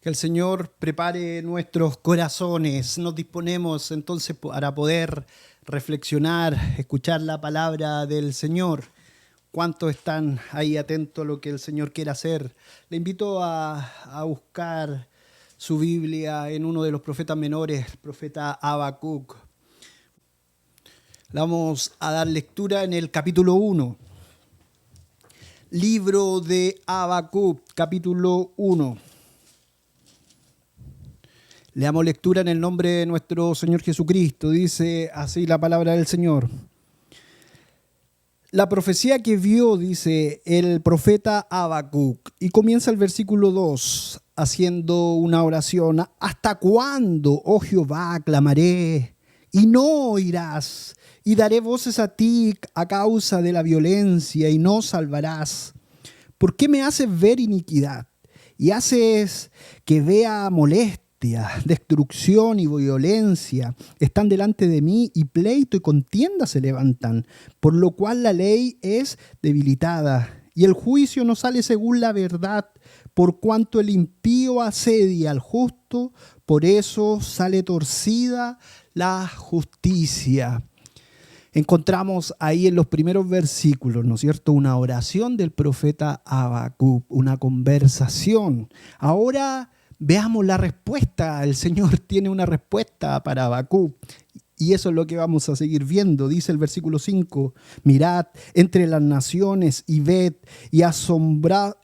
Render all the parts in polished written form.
Que el Señor prepare nuestros corazones. Nos disponemos entonces para poder reflexionar, escuchar la palabra del Señor. ¿Cuántos están ahí atentos a lo que el Señor quiere hacer? Le invito a buscar su Biblia en uno de los profetas menores, el profeta Habacuc. Le vamos a dar lectura en el capítulo 1. Libro de Habacuc, capítulo 1. Le damos lectura en el nombre de nuestro Señor Jesucristo. Dice así la palabra del Señor. La profecía que vio, dice el profeta Habacuc, y comienza el versículo 2 haciendo una oración. ¿Hasta cuándo, oh Jehová, clamaré y no oirás? Y daré voces a ti a causa de la violencia y no salvarás. ¿Por qué me haces ver iniquidad y haces que vea molestia? Destrucción y violencia están delante de mí, y pleito y contienda se levantan, por lo cual la ley es debilitada y el juicio no sale según la verdad. Por cuanto el impío asedia al justo, por eso sale torcida la justicia. Encontramos ahí en los primeros versículos, ¿no es cierto?, una oración del profeta Habacuc, una conversación. Ahora veamos la respuesta. El Señor tiene una respuesta para Habacuc. Y eso es lo que vamos a seguir viendo. Dice el versículo 5, mirad entre las naciones y ved y asombraos,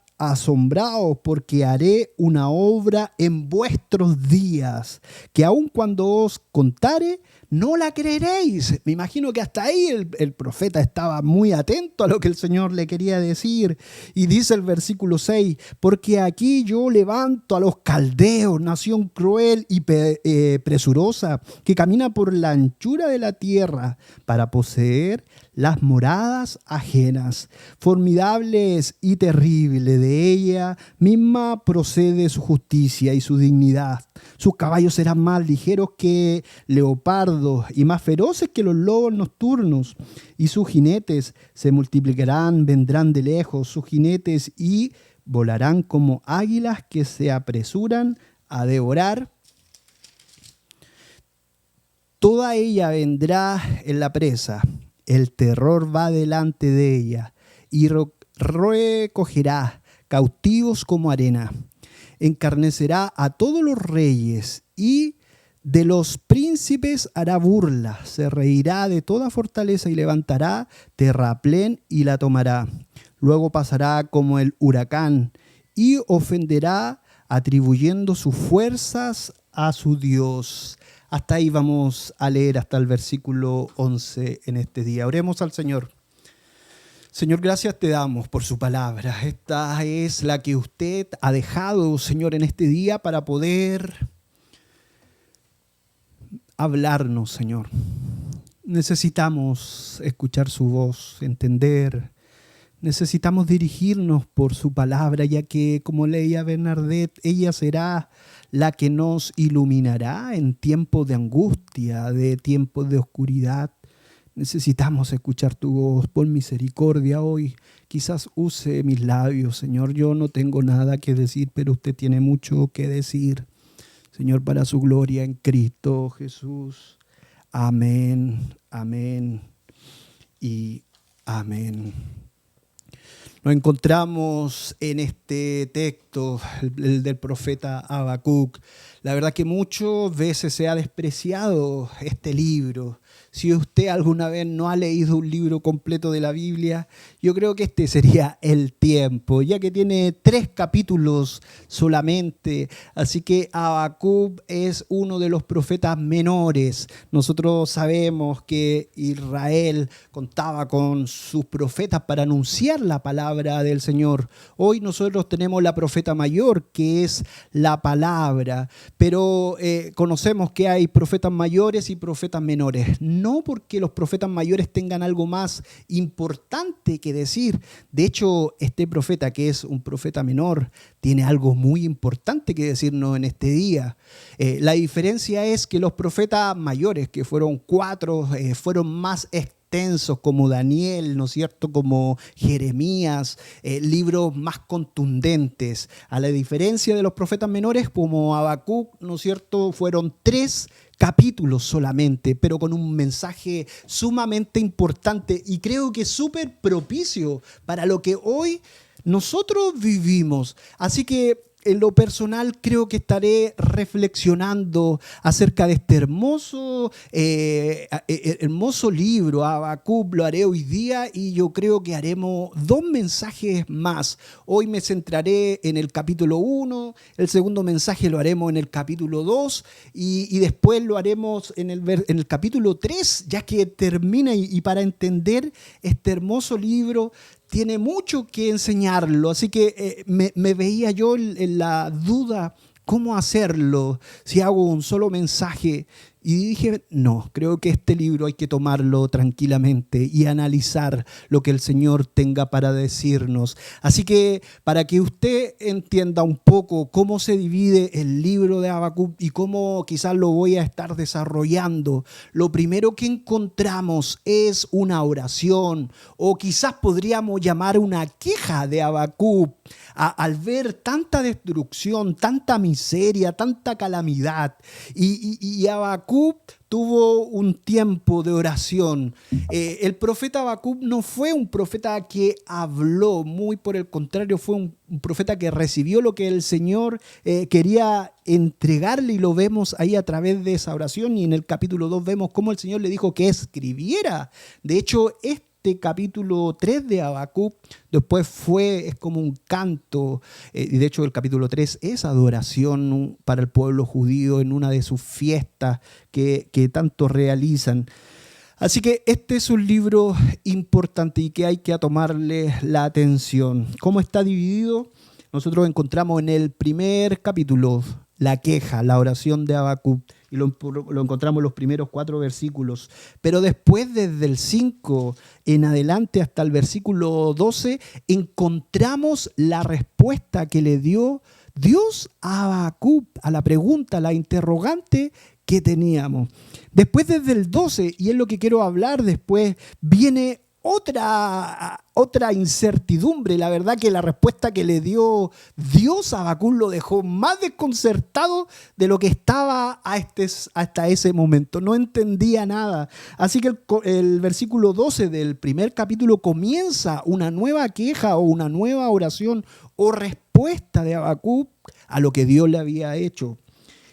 porque haré una obra en vuestros días, que aun cuando os contare, no la creeréis. Me imagino que hasta ahí el profeta estaba muy atento a lo que el Señor le quería decir. Y dice el versículo 6, porque aquí yo levanto a los caldeos, nación cruel y presurosa, que camina por la anchura de la tierra para poseer las moradas ajenas. Formidables y terrible de ella misma procede su justicia y su dignidad. Sus caballos serán más ligeros que leopardos y más feroces que los lobos nocturnos. Y sus jinetes se multiplicarán, vendrán de lejos sus jinetes y volarán como águilas que se apresuran a devorar. Toda ella vendrá en la presa. El terror va delante de ella y recogerá cautivos como arena. Encarnecerá a todos los reyes y de los príncipes hará burla. Se reirá de toda fortaleza y levantará terraplén y la tomará. Luego pasará como el huracán y ofenderá atribuyendo sus fuerzas a su Dios. Hasta ahí vamos a leer hasta el versículo 11 en este día. Oremos al Señor. Señor, gracias te damos por su palabra. Esta es la que usted ha dejado, Señor, en este día para poder hablarnos, Señor. Necesitamos escuchar su voz, entender. Necesitamos dirigirnos por su palabra, ya que, como leía Bernadette, ella será la que nos iluminará en tiempos de angustia, de tiempos de oscuridad. Necesitamos escuchar tu voz. Por misericordia hoy, quizás use mis labios, Señor. Yo no tengo nada que decir, pero usted tiene mucho que decir. Señor, para su gloria en Cristo Jesús. Amén, amén y amén. Nos encontramos en este texto, el del profeta Habacuc. La verdad que muchas veces se ha despreciado este libro. Si usted alguna vez no ha leído un libro completo de la Biblia, yo creo que este sería el tiempo, ya que tiene 3 capítulos solamente. Así que Habacuc es uno de los profetas menores. Nosotros sabemos que Israel contaba con sus profetas para anunciar la palabra del Señor. Hoy nosotros tenemos la profeta mayor, que es la palabra, pero conocemos que hay profetas mayores y profetas menores. No porque los profetas mayores tengan algo más importante que decir. De hecho, este profeta, que es un profeta menor, tiene algo muy importante que decirnos en este día. La diferencia es que los profetas mayores, que fueron 4, fueron más extensos extensos como Daniel, ¿no es cierto?, como Jeremías, libros más contundentes. A la diferencia de los profetas menores como Habacuc, ¿no es cierto?, fueron 3 capítulos solamente, pero con un mensaje sumamente importante y creo que súper propicio para lo que hoy nosotros vivimos. Así que en lo personal creo que estaré reflexionando acerca de este hermoso libro, Habacuc. Lo haré hoy día y yo creo que haremos 2 mensajes más. Hoy me centraré en el capítulo 1, el segundo mensaje lo haremos en el capítulo 2 y después lo haremos en el capítulo 3, ya que termina y para entender este hermoso libro tiene mucho que enseñarlo, así que me veía yo en la duda cómo hacerlo, si hago un solo mensaje. Y dije, no, creo que este libro hay que tomarlo tranquilamente y analizar lo que el Señor tenga para decirnos. Así que para que usted entienda un poco cómo se divide el libro de Habacuc y cómo quizás lo voy a estar desarrollando, lo primero que encontramos es una oración o quizás podríamos llamar una queja de Habacuc al ver tanta destrucción, tanta miseria, tanta calamidad. Y Habacuc tuvo un tiempo de oración. El profeta Habacuc no fue un profeta que habló, muy por el contrario, fue un profeta que recibió lo que el Señor quería entregarle y lo vemos ahí a través de esa oración y en el capítulo 2 vemos cómo el Señor le dijo que escribiera. De hecho, este capítulo 3 de Habacuc después es como un canto, y de hecho el capítulo 3 es adoración para el pueblo judío en una de sus fiestas que tanto realizan. Así que este es un libro importante y que hay que tomarle la atención. ¿Cómo está dividido? Nosotros encontramos en el primer capítulo la queja, la oración de Habacuc, y lo encontramos en los primeros 4 versículos. Pero después, desde el 5 en adelante hasta el versículo 12, encontramos la respuesta que le dio Dios a Habacuc, a la pregunta, a la interrogante que teníamos. Después, desde el 12, y es lo que quiero hablar después, viene otra incertidumbre. La verdad que la respuesta que le dio Dios a Habacuc lo dejó más desconcertado de lo que estaba hasta ese momento. No entendía nada. Así que el versículo 12 del primer capítulo comienza una nueva queja o una nueva oración o respuesta de Habacuc a lo que Dios le había hecho.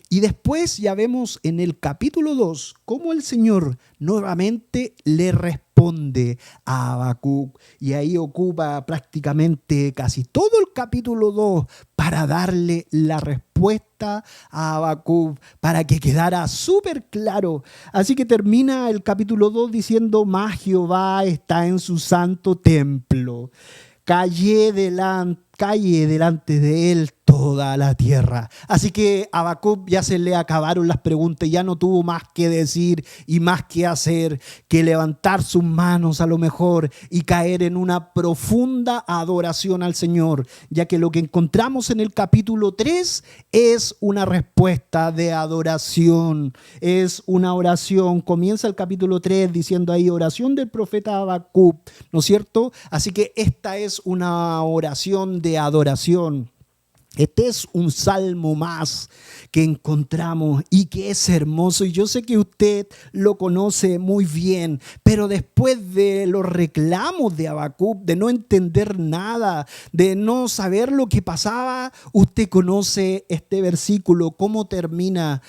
Y después ya vemos en el capítulo 2 cómo el Señor nuevamente le responde a Habacuc. Y ahí ocupa prácticamente casi todo el capítulo 2 para darle la respuesta a Habacuc, para que quedara súper claro. Así que termina el capítulo 2 diciendo: «Mas Jehová está en su santo templo. Calle delante de él toda la tierra». Así que a Habacuc ya se le acabaron las preguntas, ya no tuvo más que decir y más que hacer que levantar sus manos a lo mejor y caer en una profunda adoración al Señor, ya que lo que encontramos en el capítulo 3 es una respuesta de adoración, es una oración. Comienza el capítulo 3 diciendo ahí oración del profeta Habacuc, ¿no es cierto? Así que esta es una oración de adoración. Este es un salmo más que encontramos y que es hermoso. Y yo sé que usted lo conoce muy bien, pero después de los reclamos de Habacuc, de no entender nada, de no saber lo que pasaba, usted conoce este versículo, cómo termina.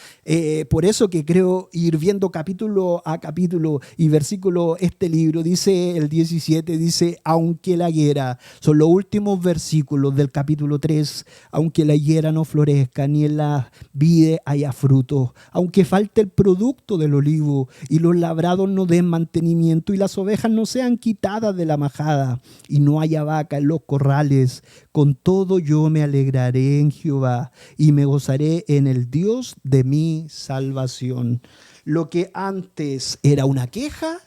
Por eso que creo ir viendo capítulo a capítulo y versículo este libro. Dice el 17, dice: «Aunque la higuera», son los últimos versículos del capítulo 3, «aunque la higuera no florezca, ni en la vide haya fruto, aunque falte el producto del olivo, y los labrados no den mantenimiento, y las ovejas no sean quitadas de la majada, y no haya vaca en los corrales, con todo yo me alegraré en Jehová, y me gozaré en el Dios de mi salvación». Lo que antes era una queja,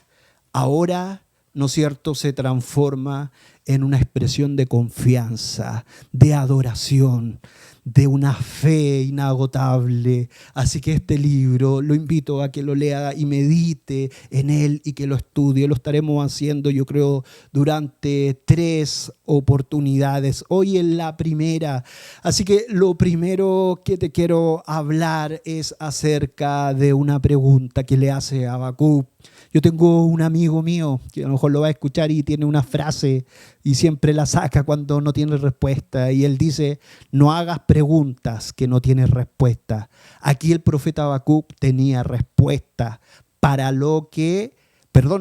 ahora ¿no es cierto?, se transforma en una expresión de confianza, de adoración, de una fe inagotable. Así que este libro lo invito a que lo lea y medite en él y que lo estudie. Lo estaremos haciendo, yo creo, durante 3 oportunidades. Hoy es la primera. Así que lo primero que te quiero hablar es acerca de una pregunta que le hace a Habacuc. Yo tengo un amigo mío que a lo mejor lo va a escuchar y tiene una frase y siempre la saca cuando no tiene respuesta. Y él dice: no hagas preguntas que no tienes respuesta. Aquí el profeta Habacuc tenía respuesta para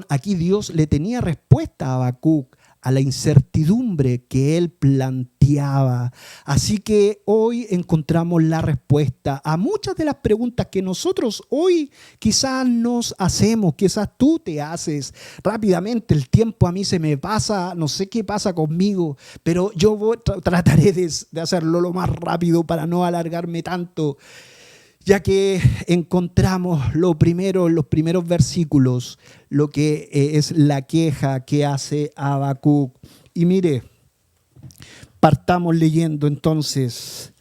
aquí Dios le tenía respuesta a Habacuc, a la incertidumbre que él planteaba. Así que hoy encontramos la respuesta a muchas de las preguntas que nosotros hoy quizás nos hacemos, quizás tú te haces. Rápidamente el tiempo a mí se me pasa, no sé qué pasa conmigo, pero yo trataré de hacerlo lo más rápido para no alargarme tanto, ya que encontramos lo primero, en los primeros versículos, lo que es la queja que hace Habacuc. Y mire, partamos leyendo entonces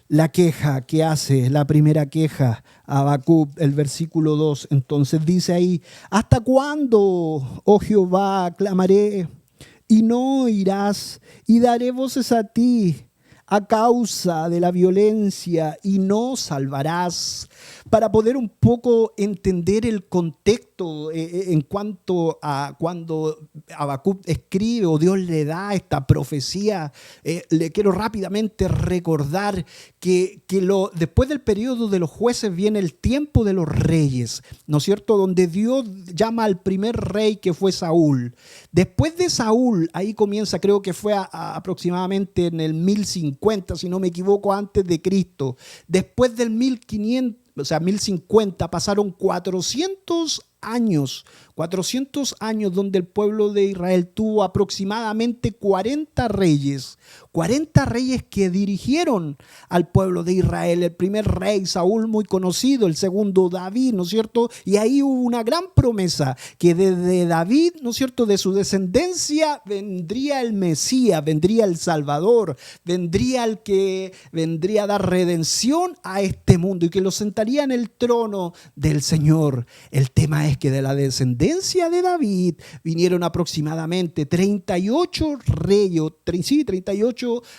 la queja que hace, la primera queja, Habacuc, el versículo 2. Entonces dice ahí: ¿hasta cuándo, oh Jehová, clamaré y no oirás? Y daré voces a ti a causa de la violencia y no salvarás. Para poder un poco entender el contexto en cuanto a cuando Habacuc escribe o Dios le da esta profecía, le quiero rápidamente recordar que después del periodo de los jueces viene el tiempo de los reyes, ¿no es cierto?, donde Dios llama al primer rey, que fue Saúl. Después de Saúl, ahí comienza, creo que fue aproximadamente en el 1050, si no me equivoco, antes de Cristo. Después del 1500, o sea, 1050, pasaron 400 años donde el pueblo de Israel tuvo aproximadamente 40 reyes que dirigieron al pueblo de Israel. El primer rey, Saúl, muy conocido; el segundo, David, ¿no es cierto? Y ahí hubo una gran promesa, que desde David, ¿no es cierto?, de su descendencia vendría el Mesías, vendría el Salvador, vendría el que vendría a dar redención a este mundo y que lo sentaría en el trono del Señor. El tema es que de la descendencia de David vinieron aproximadamente 38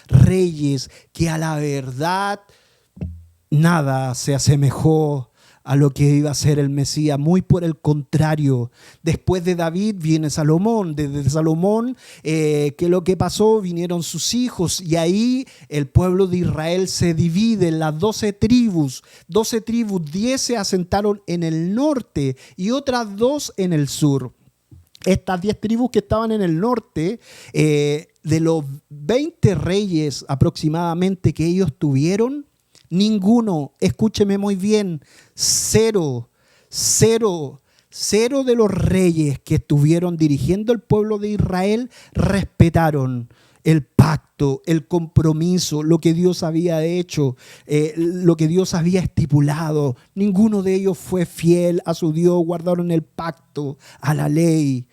reyes que a la verdad nada se asemejó a lo que iba a ser el Mesías. Muy por el contrario. Después de David viene Salomón. Desde Salomón, ¿qué es lo que pasó? Vinieron sus hijos y ahí el pueblo de Israel se divide en las 12 tribus. 12 tribus, 10 se asentaron en el norte y otras 2 en el sur. Estas 10 tribus que estaban en el norte, de los 20 reyes aproximadamente que ellos tuvieron, ninguno, escúcheme muy bien, cero de los reyes que estuvieron dirigiendo el pueblo de Israel respetaron el pacto, el compromiso, lo que Dios había hecho, lo que Dios había estipulado. Ninguno de ellos fue fiel a su Dios, guardaron el pacto, a la ley.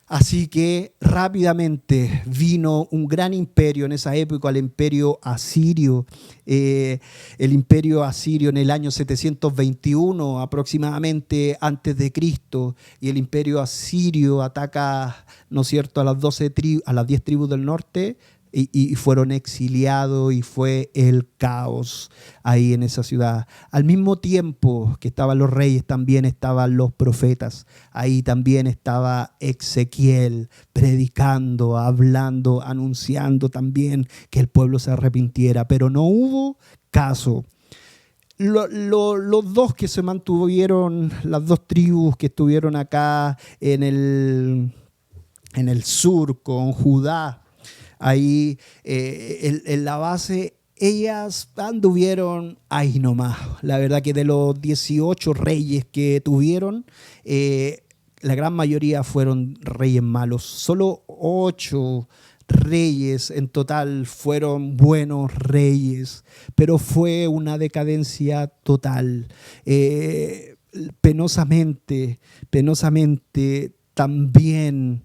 Así que rápidamente vino un gran imperio en esa época, el imperio asirio. El imperio asirio en el año 721 aproximadamente antes de Cristo, y el imperio asirio ataca, ¿no es cierto?, a las 10 tribus del norte, y fueron exiliados y fue el caos ahí en esa ciudad. Al mismo tiempo que estaban los reyes, también estaban los profetas. Ahí también estaba Ezequiel predicando, hablando, anunciando también que el pueblo se arrepintiera, pero no hubo caso. Los dos que se mantuvieron, las 2 tribus que estuvieron acá en el sur con Judá, ahí en la base, ellas anduvieron ahí nomás. La verdad que de los 18 reyes que tuvieron, la gran mayoría fueron reyes malos. Solo 8 reyes en total fueron buenos reyes, pero fue una decadencia total. Penosamente también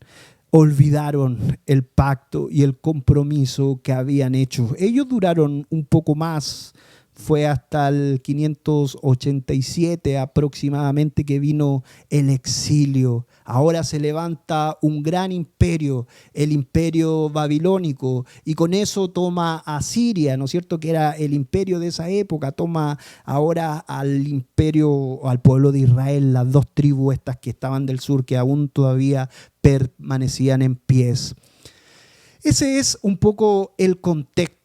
olvidaron el pacto y el compromiso que habían hecho. Ellos duraron un poco más. Fue hasta el 587 aproximadamente que vino el exilio. Ahora se levanta un gran imperio, el imperio babilónico, y con eso toma a Siria, ¿no es cierto?, que era el imperio de esa época, toma ahora al imperio, al pueblo de Israel, las dos tribus estas que estaban del sur, que aún todavía permanecían en pies. Ese es un poco el contexto.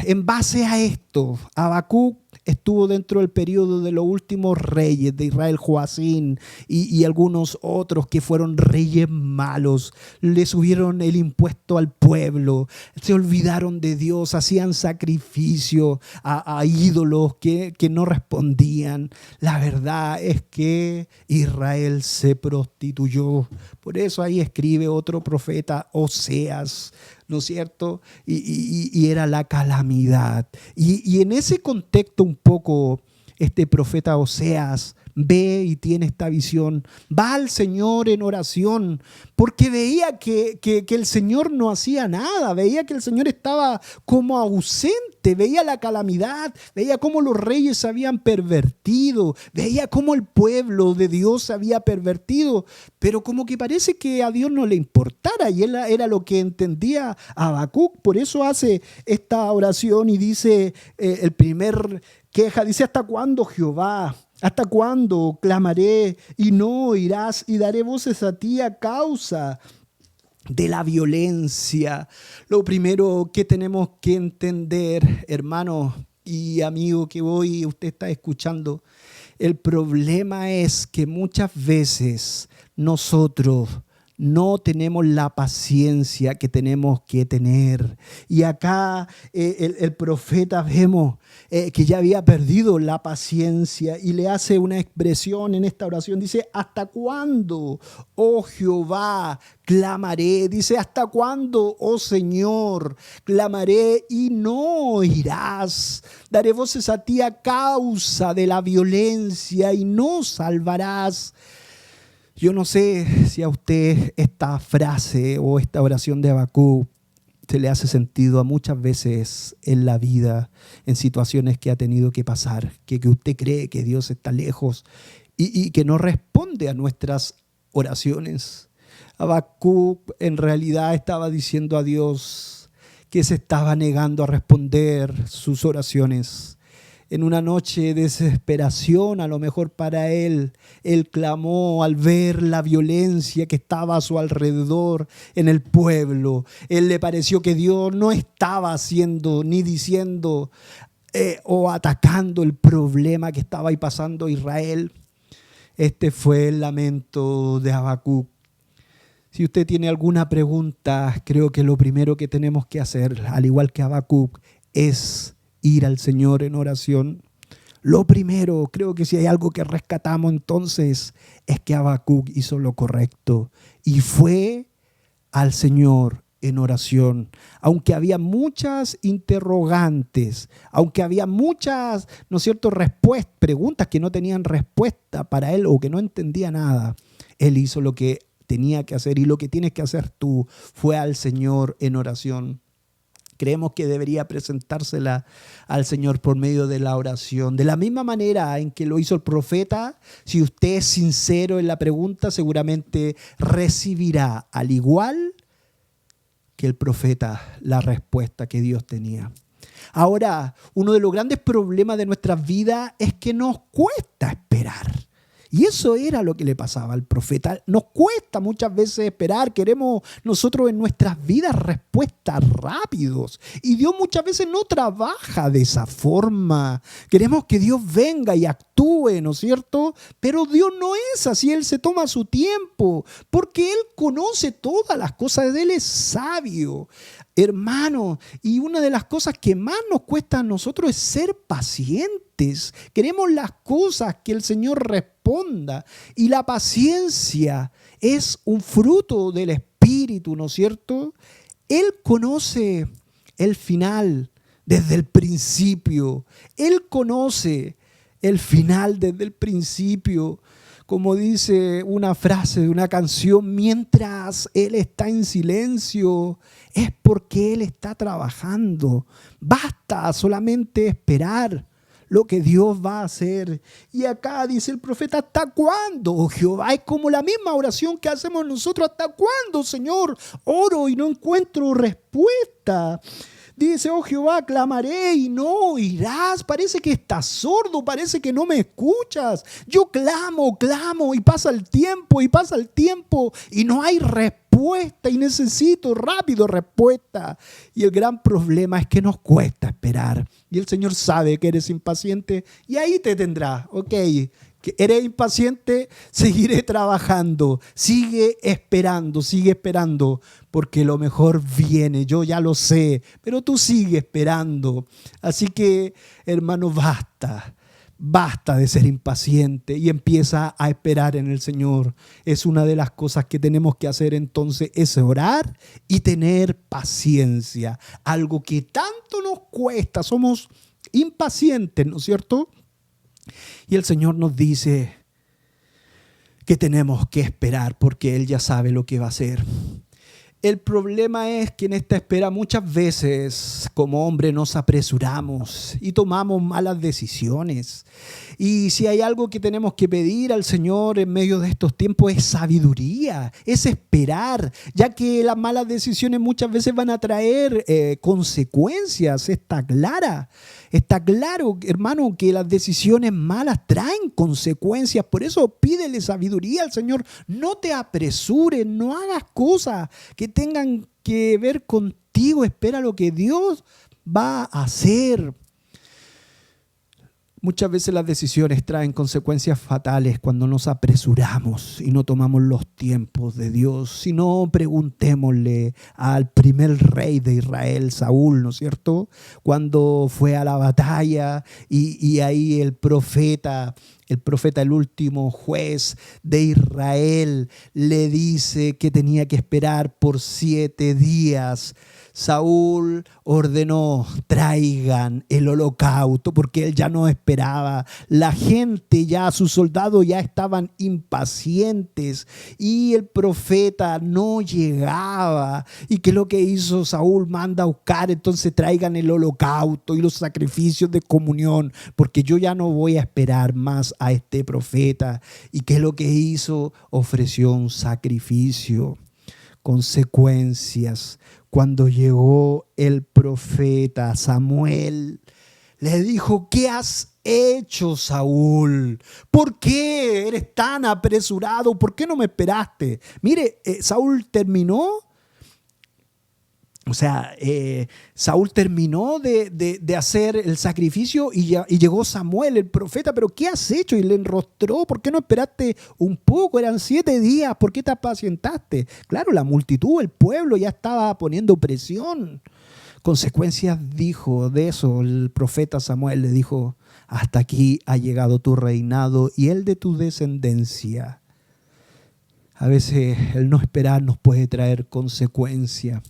En base a esto, Habacuc estuvo dentro del periodo de los últimos reyes de Israel, Joacín y algunos otros que fueron reyes malos. Le subieron el impuesto al pueblo, se olvidaron de Dios, hacían sacrificio a ídolos que no respondían. La verdad es que Israel se prostituyó. Por eso ahí escribe otro profeta, Oseas, ¿no es cierto? Y era la calamidad. Y en ese contexto un poco este profeta Oseas ve y tiene esta visión, va al Señor en oración, porque veía que el Señor no hacía nada, veía que el Señor estaba como ausente, veía la calamidad, veía cómo los reyes se habían pervertido, veía cómo el pueblo de Dios se había pervertido, pero como que parece que a Dios no le importara, y él era lo que entendía Habacuc. Por eso hace esta oración y dice, el primer queja, dice: ¿hasta cuándo, Jehová? ¿Hasta cuándo clamaré y no oirás? Y daré voces a ti a causa de la violencia. Lo primero que tenemos que entender, hermano y amigo que hoy usted está escuchando, el problema es que muchas veces nosotros no tenemos la paciencia que tenemos que tener. Y acá el profeta vemos que ya había perdido la paciencia y le hace una expresión en esta oración. Dice: ¿hasta cuándo, oh Jehová, clamaré? Dice: ¿hasta cuándo, oh Señor, clamaré y no oirás? Daré voces a ti a causa de la violencia y no salvarás. Yo no sé si a usted esta frase o esta oración de Habacuc se le hace sentido a muchas veces en la vida, en situaciones que ha tenido que pasar, que usted cree que Dios está lejos y que no responde a nuestras oraciones. Habacuc en realidad estaba diciendo a Dios que se estaba negando a responder sus oraciones. En una noche de desesperación, a lo mejor para él clamó al ver la violencia que estaba a su alrededor en el pueblo. Él le pareció que Dios no estaba haciendo ni diciendo o atacando el problema que estaba ahí pasando Israel. Este fue el lamento de Habacuc. Si usted tiene alguna pregunta, creo que lo primero que tenemos que hacer, al igual que Habacuc, es ir al Señor en oración. Lo primero, creo que si hay algo que rescatamos entonces, es que Habacuc hizo lo correcto y fue al Señor en oración. Aunque había muchas interrogantes, aunque había muchas, ¿no es cierto?, preguntas que no tenían respuesta para él o que no entendía nada, él hizo lo que tenía que hacer, y lo que tienes que hacer tú fue al Señor en oración. Creemos que debería presentársela al Señor por medio de la oración. De la misma manera en que lo hizo el profeta, si usted es sincero en la pregunta, seguramente recibirá, al igual que el profeta, la respuesta que Dios tenía. Ahora, uno de los grandes problemas de nuestras vidas es que nos cuesta esperar. Y eso era lo que le pasaba al profeta. Nos cuesta muchas veces esperar. Queremos nosotros en nuestras vidas respuestas rápidos. Y Dios muchas veces no trabaja de esa forma. Queremos que Dios venga y actúe, ¿no es cierto? Pero Dios no es así. Él se toma su tiempo porque Él conoce todas las cosas. Él es sabio. Hermano, y una de las cosas que más nos cuesta a nosotros es ser pacientes. Queremos las cosas que el Señor responda. Y la paciencia es un fruto del Espíritu, ¿no es cierto? Él conoce el final desde el principio. Él conoce el final desde el principio. como dice una frase de una canción, mientras Él está en silencio, es porque Él está trabajando. Basta solamente esperar lo que Dios va a hacer. Y acá dice el profeta, ¿hasta cuándo, oh Jehová? Es como la misma oración que hacemos nosotros. ¿Hasta cuándo, Señor? Oro y no encuentro respuesta. Dice, oh Jehová, clamaré y no oirás. Parece que estás sordo, parece que no me escuchas. Yo clamo, clamo y pasa el tiempo y no hay respuesta y necesito rápido respuesta. Y el gran problema es que nos cuesta esperar. Y el Señor sabe que eres impaciente y ahí te tendrá. Ok, que eres impaciente, seguiré trabajando. Sigue esperando, porque lo mejor viene. Yo ya lo sé, pero tú sigue esperando. Así que, hermano, basta de ser impaciente y empieza a esperar en el Señor. Es una de las cosas que tenemos que hacer entonces, es orar y tener paciencia. Algo que tanto nos cuesta, somos impacientes, ¿no es cierto? Y el Señor nos dice que tenemos que esperar porque Él ya sabe lo que va a hacer. El problema es que en esta espera muchas veces como hombre nos apresuramos y tomamos malas decisiones. Y si hay algo que tenemos que pedir al Señor en medio de estos tiempos es sabiduría, es esperar, ya que las malas decisiones muchas veces van a traer consecuencias. Está claro, hermano, que las decisiones malas traen consecuencias. Por eso pídele sabiduría al Señor. No te apresures, no hagas cosas que tengan que ver contigo. Espera lo que Dios va a hacer. Muchas veces las decisiones traen consecuencias fatales cuando nos apresuramos y no tomamos los tiempos de Dios. Si no, preguntémosle al primer rey de Israel, Saúl, ¿no es cierto? Cuando fue a la batalla y ahí el profeta, el último juez de Israel, le dice que tenía que esperar por 7 días. Saúl ordenó, traigan el holocausto, porque él ya no esperaba. La gente ya, sus soldados ya estaban impacientes y el profeta no llegaba. ¿Y qué es lo que hizo Saúl? Manda a buscar, entonces traigan el holocausto y los sacrificios de comunión, porque yo ya no voy a esperar más a este profeta. ¿Y qué es lo que hizo? Ofreció un sacrificio. Consecuencias. Cuando llegó el profeta Samuel, le dijo, ¿qué has hecho, Saúl? ¿Por qué eres tan apresurado? ¿Por qué no me esperaste? Mire, Saúl terminó de hacer el sacrificio y llegó Samuel, el profeta. ¿Pero qué has hecho? Y le enrostró. ¿Por qué no esperaste un poco? Eran 7 días. ¿Por qué te apacientaste? Claro, la multitud, el pueblo ya estaba poniendo presión. Consecuencias dijo de eso el profeta Samuel. Le dijo, hasta aquí ha llegado tu reinado y el de tu descendencia. A veces el no esperar nos puede traer consecuencias.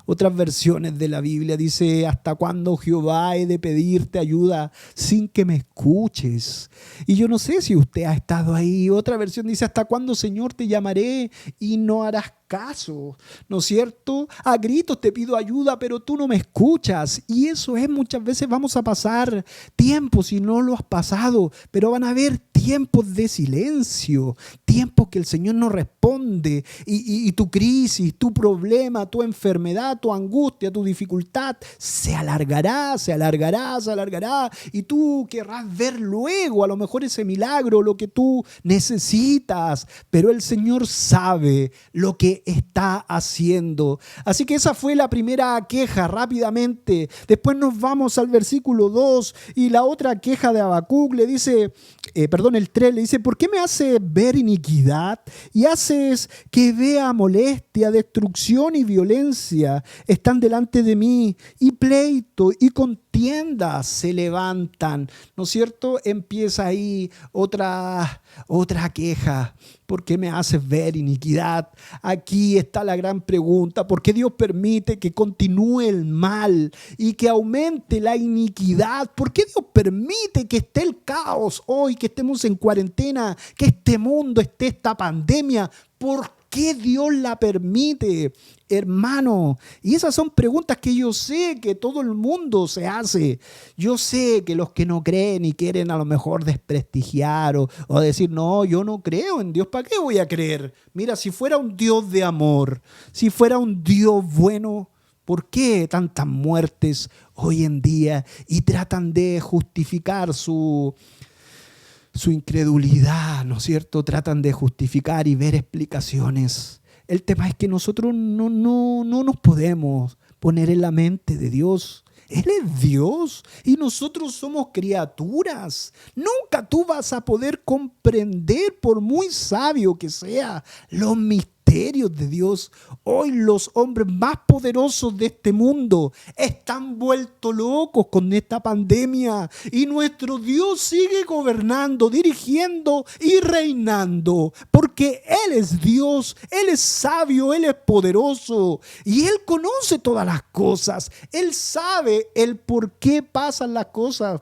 Otras versiones de la Biblia dice, ¿hasta cuándo, Jehová, he de pedirte ayuda sin que me escuches? Y yo no sé si usted ha estado ahí. Otra versión dice, ¿hasta cuándo, Señor, te llamaré y no harás caso? ¿No es cierto? A gritos te pido ayuda, pero tú no me escuchas. Y eso es, muchas veces vamos a pasar tiempos, y no lo has pasado, pero van a haber tiempos de silencio, tiempos que el Señor no responde y tu crisis, tu problema, tu enfermedad, tu angustia, tu dificultad se alargará y tú querrás ver luego a lo mejor ese milagro, lo que tú necesitas, pero el Señor sabe lo que está haciendo. Así que esa fue la primera queja rápidamente. Después nos vamos al versículo 2 y la otra queja de Habacuc le dice, el 3 le dice, ¿por qué me haces ver iniquidad y haces que vea molestia, destrucción y violencia? Están delante de mí y pleito y contiendas se levantan. ¿No es cierto? Empieza ahí otra queja. ¿Por qué me haces ver iniquidad? Aquí está la gran pregunta. ¿Por qué Dios permite que continúe el mal y que aumente la iniquidad? ¿Por qué Dios permite que esté el caos hoy, que estemos en cuarentena, que este mundo esté esta pandemia? ¿Por qué Dios la permite, hermano? Y esas son preguntas que yo sé que todo el mundo se hace. Yo sé que los que no creen y quieren a lo mejor desprestigiar o decir, no, yo no creo en Dios, ¿para qué voy a creer? Mira, si fuera un Dios de amor, si fuera un Dios bueno, ¿por qué tantas muertes hoy en día? Y tratan de justificar su incredulidad, ¿no es cierto? Tratan de justificar y ver explicaciones. El tema es que nosotros no nos podemos poner en la mente de Dios. Él es Dios y nosotros somos criaturas. Nunca tú vas a poder comprender, por muy sabio que sea, los misterios de Dios. Hoy los hombres más poderosos de este mundo están vueltos locos con esta pandemia y nuestro Dios sigue gobernando, dirigiendo y reinando, porque Él es Dios, Él es sabio, Él es poderoso y Él conoce todas las cosas. Él sabe el por qué pasan las cosas.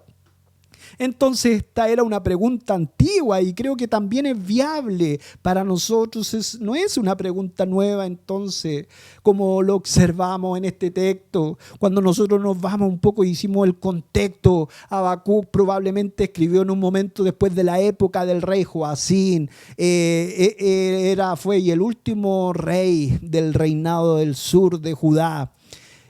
Entonces esta era una pregunta antigua y creo que también es viable para nosotros. No es una pregunta nueva, entonces, como lo observamos en este texto. Cuando nosotros nos vamos un poco y hicimos el contexto, Habacuc probablemente escribió en un momento después de la época del rey Joacín. Fue el último rey del reinado del sur de Judá.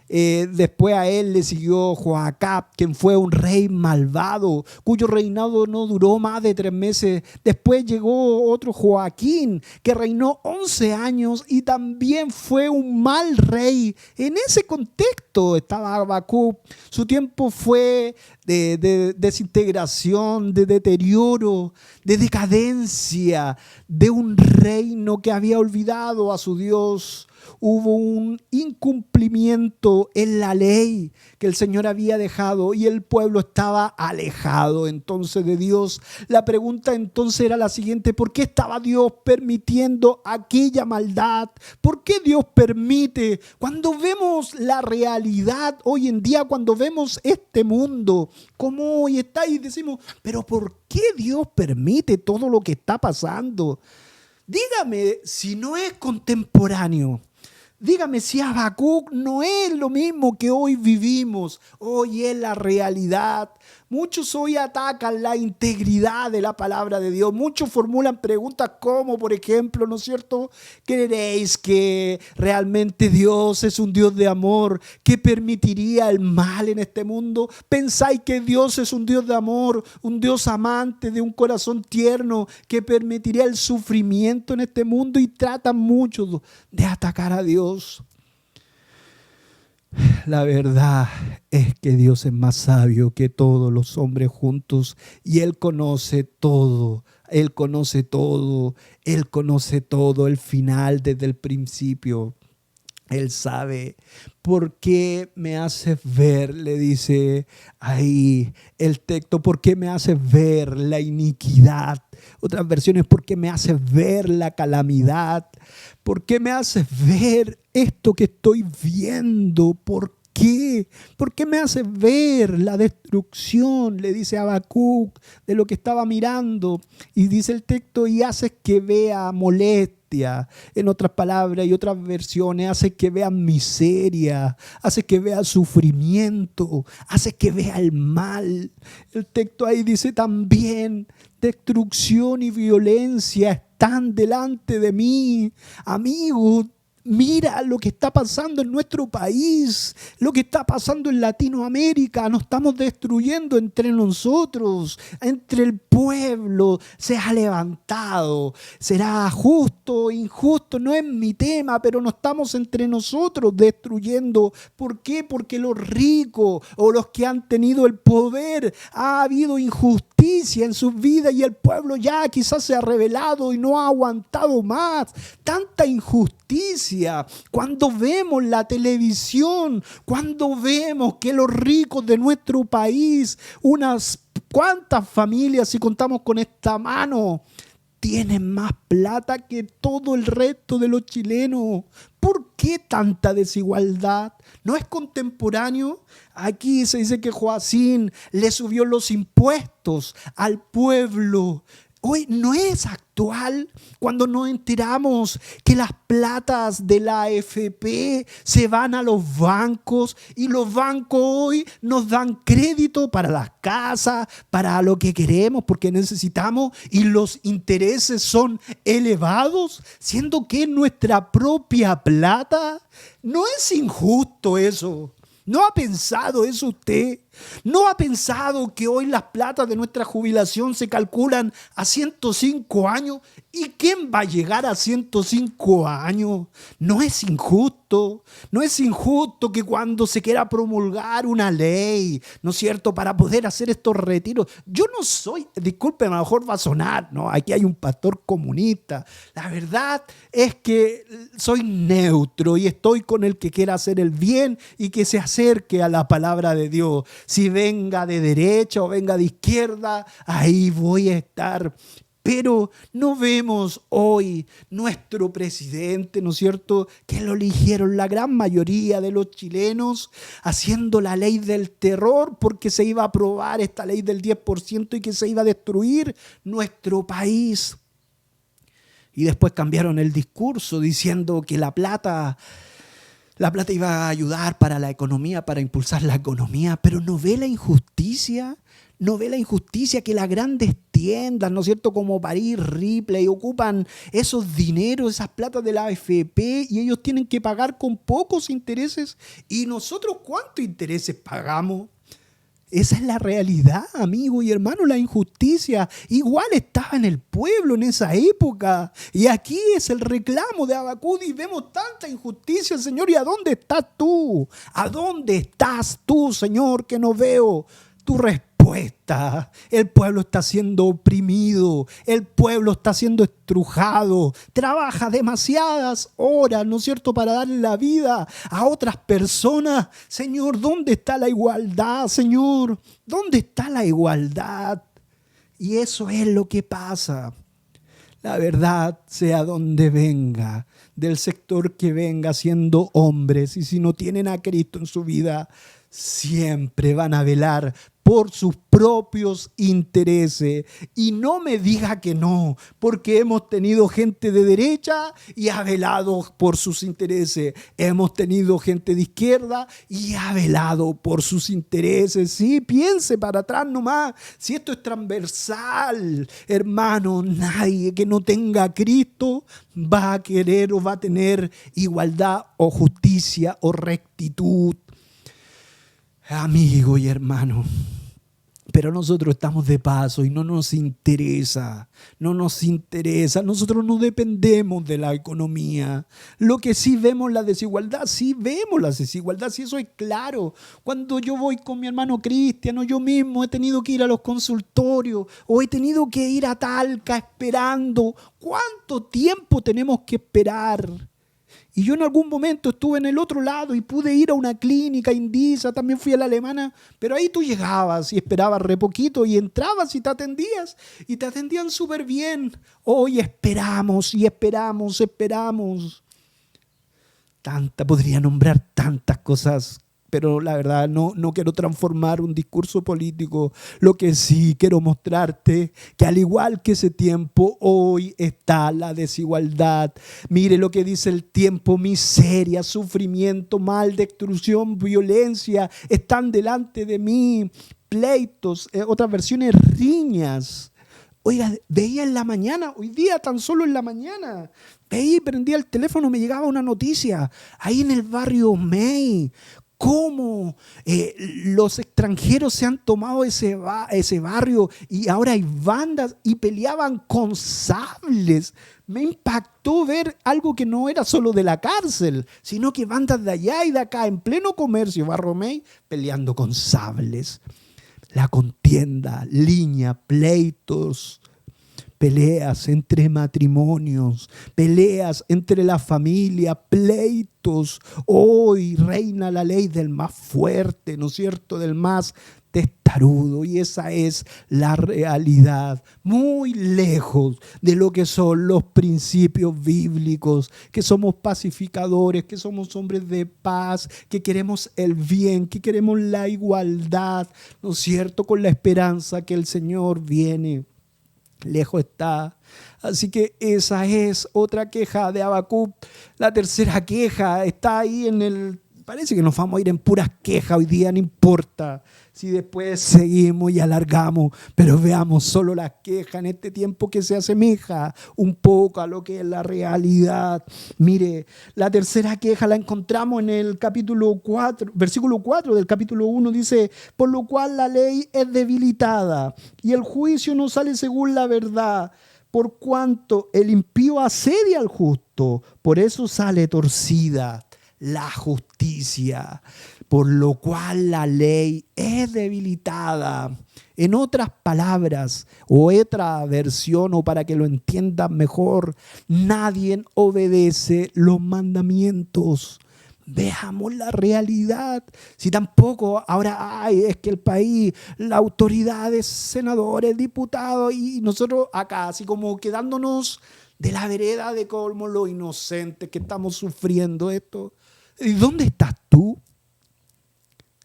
Después a él le siguió Joacab, quien fue un rey malvado, cuyo reinado no duró más de 3 meses. Después llegó otro Joaquín, que reinó 11 años y también fue un mal rey. En ese contexto estaba Habacuc. Su tiempo fue de desintegración, de deterioro, de decadencia, de un reino que había olvidado a su Dios. Hubo un incumplimiento en la ley que el Señor había dejado y el pueblo estaba alejado entonces de Dios. La pregunta entonces era la siguiente: ¿por qué estaba Dios permitiendo aquella maldad? ¿Por qué Dios permite? Cuando vemos la realidad hoy en día, cuando vemos este mundo como hoy está y decimos, pero ¿por qué Dios permite todo lo que está pasando? Dígame si no es contemporáneo. Dígame si Habacuc no es lo mismo que hoy vivimos. Hoy es la realidad. Muchos hoy atacan la integridad de la palabra de Dios. Muchos formulan preguntas como, por ejemplo, ¿no es cierto? ¿Creéis que realmente Dios es un Dios de amor que permitiría el mal en este mundo? ¿Pensáis que Dios es un Dios de amor, un Dios amante de un corazón tierno que permitiría el sufrimiento en este mundo? Y tratan mucho de atacar a Dios. La verdad es que Dios es más sabio que todos los hombres juntos y Él conoce todo, Él conoce todo, Él conoce todo, el final desde el principio. Él sabe. ¿Por qué me haces ver? Le dice ahí el texto. ¿Por qué me haces ver la iniquidad? Otras versiones, ¿por qué me haces ver la calamidad? ¿Por qué me haces ver esto que estoy viendo? ¿Por qué? ¿Por qué me haces ver la destrucción? Le dice Habacuc de lo que estaba mirando. Y dice el texto, y haces que vea molestia. En otras palabras y otras versiones, hace que vea miseria, hace que vea sufrimiento, hace que vea el mal. El texto ahí dice también, destrucción y violencia están delante de mí. Amigo, mira lo que está pasando en nuestro país, lo que está pasando en Latinoamérica. Nos estamos destruyendo entre nosotros, entre el pueblo. Se ha levantado. Será justo o injusto, no es mi tema, pero nos estamos entre nosotros destruyendo. ¿Por qué? Porque los ricos o los que han tenido el poder, ha habido injusticia en sus vidas y el pueblo ya quizás se ha rebelado y no ha aguantado más. Tanta injusticia. Cuando vemos la televisión, cuando vemos que los ricos de nuestro país, unas cuantas familias, si contamos con esta mano, tienen más plata que todo el resto de los chilenos. ¿Por qué tanta desigualdad? ¿No es contemporáneo? Aquí se dice que Joacín le subió los impuestos al pueblo. Hoy no es actual cuando nos enteramos que las platas de la AFP se van a los bancos y los bancos hoy nos dan crédito para las casas, para lo que queremos, porque necesitamos, y los intereses son elevados, siendo que nuestra propia plata. ¿No es injusto eso? ¿No ha pensado eso usted? ¿No ha pensado que hoy las platas de nuestra jubilación se calculan a 105 años? ¿Y quién va a llegar a 105 años? ¿No es injusto? ¿No es injusto que cuando se quiera promulgar una ley, ¿no es cierto?, para poder hacer estos retiros? Yo no soy, disculpen, a lo mejor va a sonar, ¿no? Aquí hay un pastor comunista. La verdad es que soy neutro y estoy con el que quiera hacer el bien y que se acerque a la palabra de Dios. Si venga de derecha o venga de izquierda, ahí voy a estar. Pero no vemos hoy nuestro presidente, ¿no es cierto?, que lo eligieron la gran mayoría de los chilenos, haciendo la ley del terror porque se iba a aprobar esta ley del 10% y que se iba a destruir nuestro país. Y después cambiaron el discurso diciendo que la plata iba a ayudar para la economía, para impulsar la economía, pero ¿no ve la injusticia? ¿No ve la injusticia que las grandes tiendas, ¿no es cierto?, como París, Ripley, ocupan esos dineros, esas platas de la AFP y ellos tienen que pagar con pocos intereses? ¿Y nosotros cuántos intereses pagamos? Esa es la realidad, amigo y hermano, la injusticia. Igual estaba en el pueblo en esa época. Y aquí es el reclamo de Habacuc y vemos tanta injusticia, Señor. ¿Y a dónde estás tú? ¿A dónde estás tú, Señor, que no veo tu respuesta? El pueblo está siendo oprimido, el pueblo está siendo estrujado, trabaja demasiadas horas, ¿no es cierto?, para darle la vida a otras personas. Señor, ¿dónde está la igualdad, Señor? ¿Dónde está la igualdad? Y eso es lo que pasa. La verdad, sea donde venga, del sector que venga, siendo hombres, y si no tienen a Cristo en su vida, siempre van a velar por sus propios intereses. Y no me diga que no, porque hemos tenido gente de derecha y ha velado por sus intereses. Hemos tenido gente de izquierda y ha velado por sus intereses. Sí, piense para atrás nomás. Si esto es transversal, hermano, nadie que no tenga a Cristo va a querer o va a tener igualdad o justicia o rectitud. Amigo y hermano, pero nosotros estamos de paso y no nos interesa, nosotros no dependemos de la economía. Lo que sí vemos la desigualdad, sí eso es claro. Cuando yo voy con mi hermano Cristian o yo mismo he tenido que ir a los consultorios o he tenido que ir a Talca esperando, ¿cuánto tiempo tenemos que esperar? Y yo en algún momento estuve en el otro lado y pude ir a una clínica indígena, también fui a la alemana, pero ahí tú llegabas y esperabas re poquito y entrabas y te atendían súper bien. Hoy esperamos y esperamos. Podría nombrar tantas cosas, pero la verdad no quiero transformar un discurso político. Lo que sí quiero mostrarte, que al igual que ese tiempo, hoy está la desigualdad. Mire lo que dice el tiempo: miseria, sufrimiento, mal, destrucción, violencia están delante de mí. Pleitos, otras versiones, riñas. Oiga, veía en la mañana, hoy día tan solo en la mañana, veía y prendía el teléfono, me llegaba una noticia, ahí en el barrio May, cómo los extranjeros se han tomado ese barrio y ahora hay bandas y peleaban con sables. Me impactó ver algo que no era solo de la cárcel, sino que bandas de allá y de acá, en pleno comercio, Barrio May, peleando con sables. La contienda, liña, pleitos, peleas entre matrimonios, peleas entre la familia, pleitos. Hoy reina la ley del más fuerte, ¿no es cierto?, del más testarudo, y esa es la realidad, muy lejos de lo que son los principios bíblicos, que somos pacificadores, que somos hombres de paz, que queremos el bien, que queremos la igualdad, ¿no es cierto?, con la esperanza que el Señor viene. Lejos está. Así que esa es otra queja de Habacuc. La tercera queja está ahí en el... Parece que nos vamos a ir en puras quejas hoy día, no importa si después seguimos y alargamos, pero veamos solo las quejas en este tiempo que se asemeja un poco a lo que es la realidad. Mire, la tercera queja la encontramos en el capítulo 4, versículo 4 del capítulo 1, dice: por lo cual la ley es debilitada y el juicio no sale según la verdad, por cuanto el impío asedia al justo, por eso sale torcida la justicia, por lo cual la ley es debilitada. En otras palabras, o otra versión, o para que lo entiendan mejor, nadie obedece los mandamientos. Veamos la realidad. Si tampoco ahora es que el país, las autoridades, senadores, diputados, y nosotros acá así como quedándonos de la vereda de como los inocentes que estamos sufriendo esto. ¿Y dónde estás tú?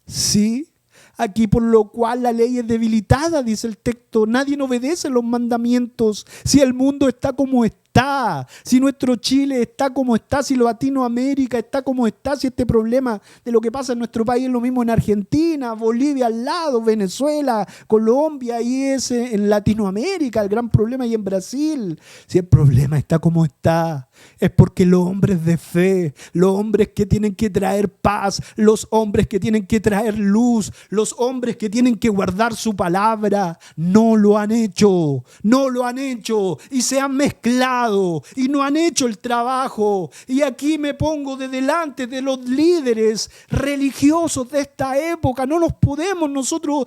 Sí, aquí por lo cual la ley es debilitada, dice el texto. Nadie obedece los mandamientos. Si el mundo está como está, si nuestro Chile está como está, si Latinoamérica está como está, si este problema de lo que pasa en nuestro país es lo mismo en Argentina, Bolivia al lado, Venezuela, Colombia, y ese en Latinoamérica, el gran problema, y en Brasil, si el problema está como está, es porque los hombres de fe, los hombres que tienen que traer paz, los hombres que tienen que traer luz, los hombres que tienen que guardar su palabra, no lo han hecho, y se han mezclado y no han hecho el trabajo. Y aquí me pongo de delante de los líderes religiosos de esta época. No nos podemos nosotros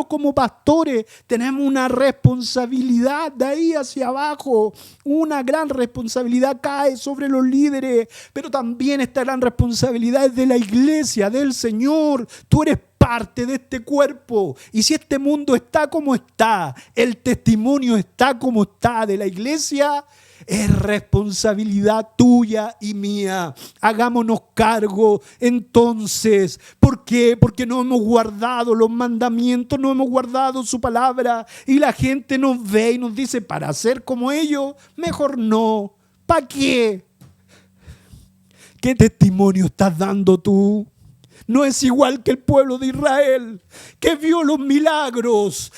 como pastores. Tenemos una responsabilidad de ahí hacia abajo. Una gran responsabilidad cae sobre los líderes, pero también esta gran responsabilidad es de la iglesia, del Señor. Tú eres parte de este cuerpo, y si este mundo está como está, el testimonio está como está de la iglesia, es responsabilidad tuya y mía. Hagámonos cargo entonces. ¿Por qué? Porque no hemos guardado los mandamientos, no hemos guardado su palabra, y la gente nos ve y nos dice: para ser como ellos, mejor no. ¿Para qué? ¿Qué testimonio estás dando tú? No es igual que el pueblo de Israel, que vio los milagros,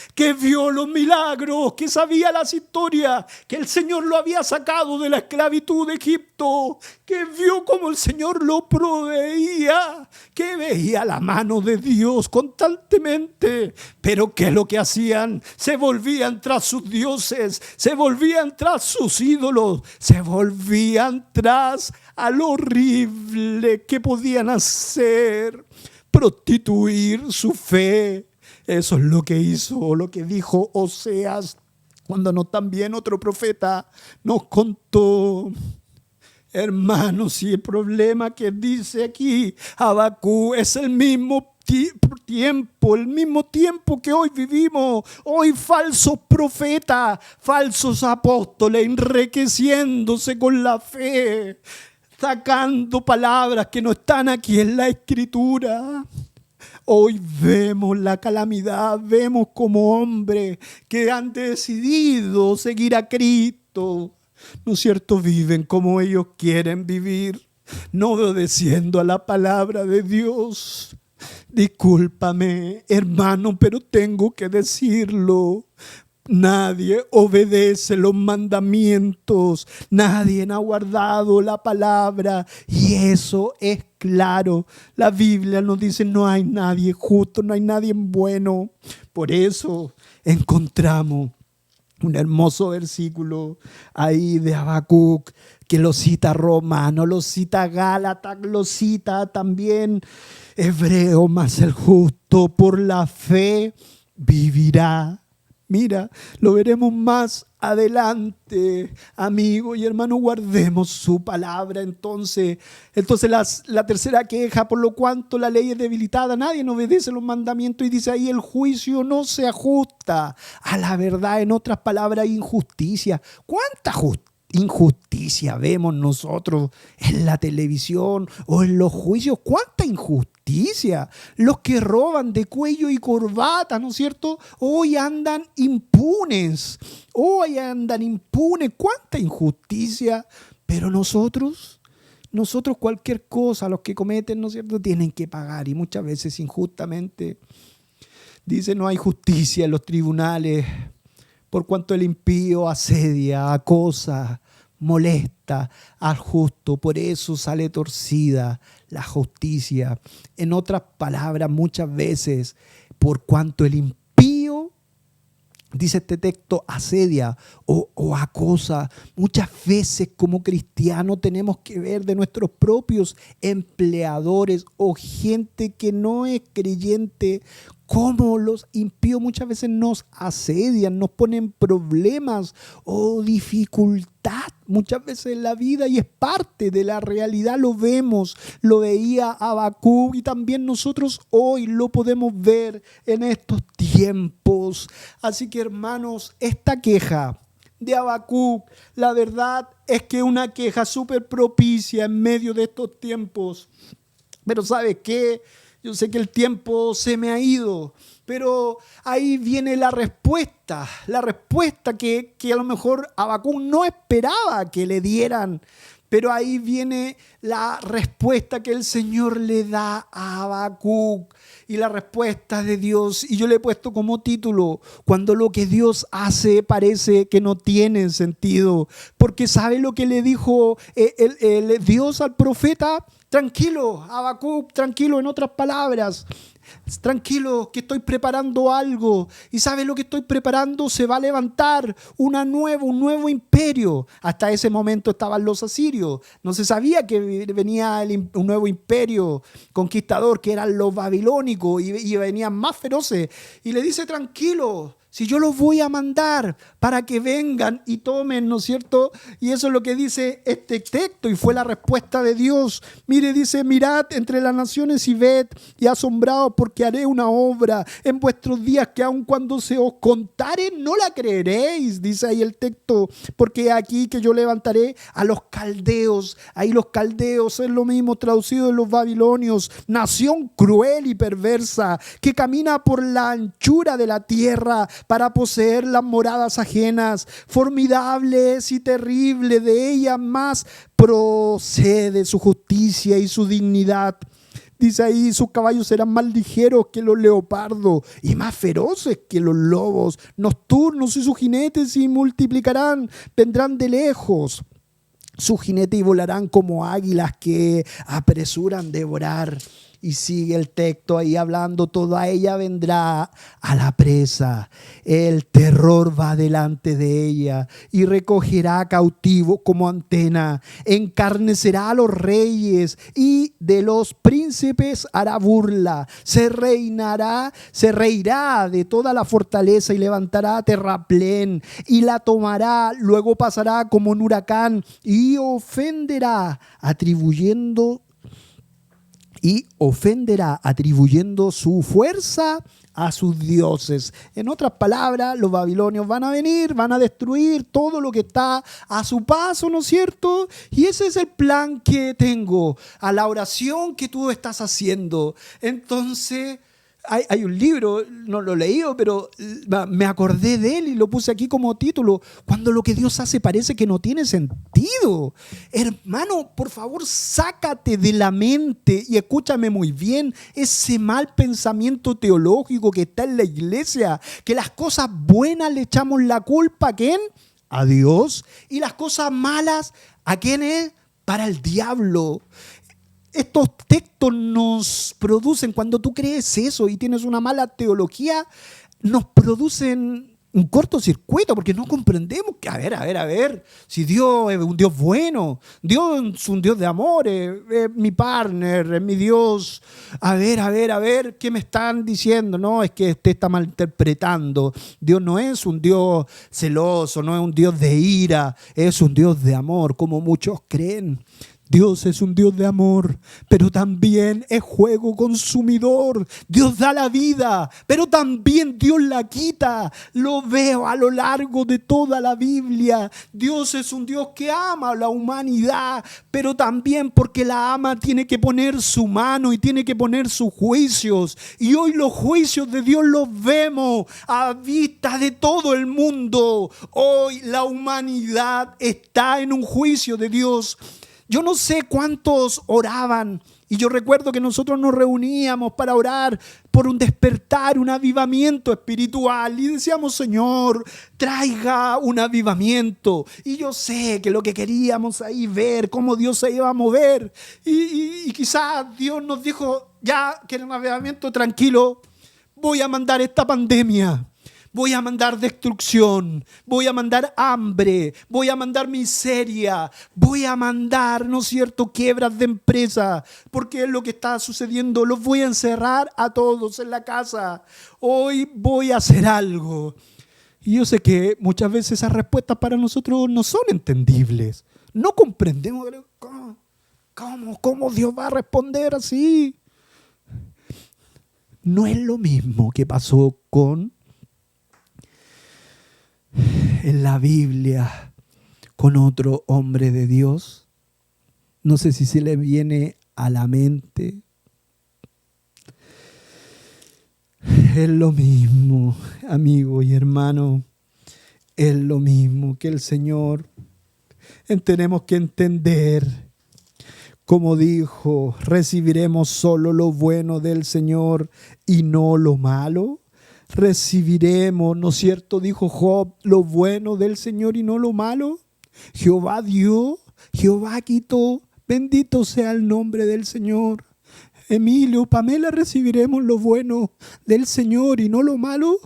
que sabía las historias, que el Señor lo había sacado de la esclavitud de Egipto, que vio cómo el Señor lo proveía, que veía la mano de Dios constantemente. Pero ¿qué es lo que hacían? Se volvían tras sus dioses, se volvían tras sus ídolos, se volvían tras a lo horrible que podían hacer, prostituir su fe. Eso es lo que hizo, lo que dijo Oseas, cuando también otro profeta nos contó. Hermanos, y el problema que dice aquí Habacuc es el mismo tiempo que hoy vivimos. Hoy falsos profetas, falsos apóstoles, enriqueciéndose con la fe, sacando palabras que no están aquí en la Escritura. Hoy vemos la calamidad, vemos como hombres que han decidido seguir a Cristo, ¿no es cierto? Viven como ellos quieren vivir, no obedeciendo a la palabra de Dios. Discúlpame, hermano, pero tengo que decirlo. Nadie obedece los mandamientos, nadie ha guardado la palabra, y eso es claro. La Biblia nos dice: no hay nadie justo, no hay nadie bueno. Por eso encontramos un hermoso versículo ahí de Habacuc, que lo cita Romano, lo cita Gálatas, lo cita también Hebreo: mas el justo por la fe vivirá. Mira, lo veremos más adelante, amigo y hermano, guardemos su palabra. Entonces la tercera queja, por lo cuanto la ley es debilitada, nadie no obedece los mandamientos, y dice ahí, el juicio no se ajusta a la verdad. En otras palabras, injusticia. ¿Cuánta injusticia vemos nosotros en la televisión o en los juicios? ¿Cuánta injusticia? Los que roban de cuello y corbata, ¿no es cierto? Hoy andan impunes. ¿Cuánta injusticia? Pero nosotros cualquier cosa, los que cometen, ¿no es cierto?, tienen que pagar, y muchas veces injustamente. Dice, no hay justicia en los tribunales, por cuanto el impío asedia, acosa, molesta al justo. Por eso sale torcida la justicia. En otras palabras, muchas veces, por cuanto el impío, dice este texto, asedia o acosa, muchas veces como cristianos tenemos que ver de nuestros propios empleadores o gente que no es creyente, cómo los impíos muchas veces nos asedian, nos ponen problemas o dificultad muchas veces en la vida, y es parte de la realidad. Lo vemos, lo veía Habacuc, y también nosotros hoy lo podemos ver en estos tiempos. Así que, hermanos, esta queja de Habacuc, la verdad es que una queja súper propicia en medio de estos tiempos. Pero ¿sabe qué? Yo sé que el tiempo se me ha ido, pero ahí viene la respuesta que a lo mejor Habacuc no esperaba que le dieran. Pero ahí viene la respuesta que el Señor le da a Habacuc, y la respuesta de Dios. Y yo le he puesto como título, cuando lo que Dios hace parece que no tiene sentido. Porque ¿sabe lo que le dijo Dios al profeta? Tranquilo, Habacuc, tranquilo, en otras palabras. Tranquilo, que estoy preparando algo. ¿Y sabes lo que estoy preparando? Se va a levantar un nuevo imperio. Hasta ese momento estaban los asirios. No se sabía que venía un nuevo imperio conquistador, que eran los babilónicos, y venían más feroces. Y le dice, tranquilo, si yo los voy a mandar para que vengan y tomen, ¿no es cierto? Y eso es lo que dice este texto, y fue la respuesta de Dios. Mire, dice, mirad entre las naciones y ved, y asombraos, porque haré una obra en vuestros días que aun cuando se os contare no la creeréis, dice ahí el texto, porque aquí que yo levantaré a los caldeos. Ahí los caldeos es lo mismo traducido de los babilonios, nación cruel y perversa, que camina por la anchura de la tierra para poseer las moradas ajenas, formidables y terribles. De ellas más procede su justicia y su dignidad. Dice ahí, sus caballos serán más ligeros que los leopardos y más feroces que los lobos nocturnos, y sus jinetes se multiplicarán, vendrán de lejos. Sus jinetes volarán como águilas que apresuran devorar. Y sigue el texto ahí hablando, toda ella vendrá a la presa. El terror va delante de ella y recogerá cautivos como antena. Encarnecerá a los reyes y de los príncipes hará burla. Se reirá de toda la fortaleza y levantará terraplén y la tomará. Luego pasará como un huracán y ofenderá atribuyendo su fuerza a sus dioses. En otras palabras, los babilonios van a venir, van a destruir todo lo que está a su paso, ¿no es cierto? Y ese es el plan que tengo, a la oración que tú estás haciendo. Entonces, hay un libro, no lo he leído, pero me acordé de él y lo puse aquí como título, cuando lo que Dios hace parece que no tiene sentido. Hermano, por favor, sácate de la mente, y escúchame muy bien, ese mal pensamiento teológico que está en la iglesia, que las cosas buenas le echamos la culpa ¿a quién? A Dios. Y las cosas malas, ¿a quién es? Para el diablo. Estos textos nos producen, cuando tú crees eso y tienes una mala teología, nos producen un cortocircuito porque no comprendemos que, a ver, si Dios es un Dios bueno, Dios es un Dios de amor, es mi partner, es mi Dios. A ver, ¿qué me están diciendo? No, es que usted está malinterpretando. Dios no es un Dios celoso, no es un Dios de ira, es un Dios de amor, como muchos creen. Dios es un Dios de amor, pero también es fuego consumidor. Dios da la vida, pero también Dios la quita. Lo veo a lo largo de toda la Biblia. Dios es un Dios que ama a la humanidad, pero también porque la ama tiene que poner su mano y tiene que poner sus juicios. Y hoy los juicios de Dios los vemos a vista de todo el mundo. Hoy la humanidad está en un juicio de Dios. Yo no sé cuántos oraban, y yo recuerdo que nosotros nos reuníamos para orar por un despertar, un avivamiento espiritual, y decíamos: Señor, traiga un avivamiento. Y yo sé que lo que queríamos ahí ver, cómo Dios se iba a mover, y quizás Dios nos dijo: ya que era un avivamiento, tranquilo, voy a mandar esta pandemia. Voy a mandar destrucción, voy a mandar hambre, voy a mandar miseria, voy a mandar, ¿no es cierto?, quiebras de empresa, porque es lo que está sucediendo. Los voy a encerrar a todos en la casa. Hoy voy a hacer algo. Y yo sé que muchas veces esas respuestas para nosotros no son entendibles. No comprendemos cómo Dios va a responder así. No es lo mismo que pasó en la Biblia con otro hombre de Dios. No sé si se le viene a la mente. Es lo mismo, amigo y hermano. Es lo mismo que el Señor. Tenemos que entender, como dijo, recibiremos solo lo bueno del Señor y no lo malo. Recibiremos, ¿no es cierto?, dijo Job, lo bueno del Señor y no lo malo. Jehová dio, Jehová quitó, bendito sea el nombre del Señor. Emilio, Pamela, recibiremos lo bueno del Señor y no lo malo.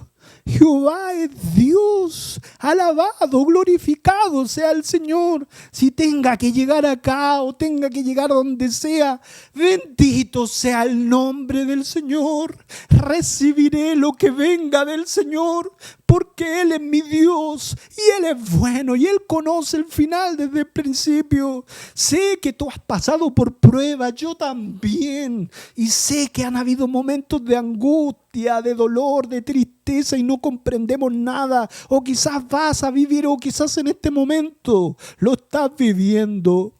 Jehová es Dios, alabado, glorificado sea el Señor. Si tenga que llegar acá o tenga que llegar donde sea, bendito sea el nombre del Señor. Recibiré lo que venga del Señor, porque Él es mi Dios y Él es bueno y Él conoce el final desde el principio. Sé que tú has pasado por pruebas, yo también, y sé que han habido momentos de angustia, de dolor, de tristeza y no comprendemos nada, o quizás vas a vivir, o quizás en este momento lo estás viviendo.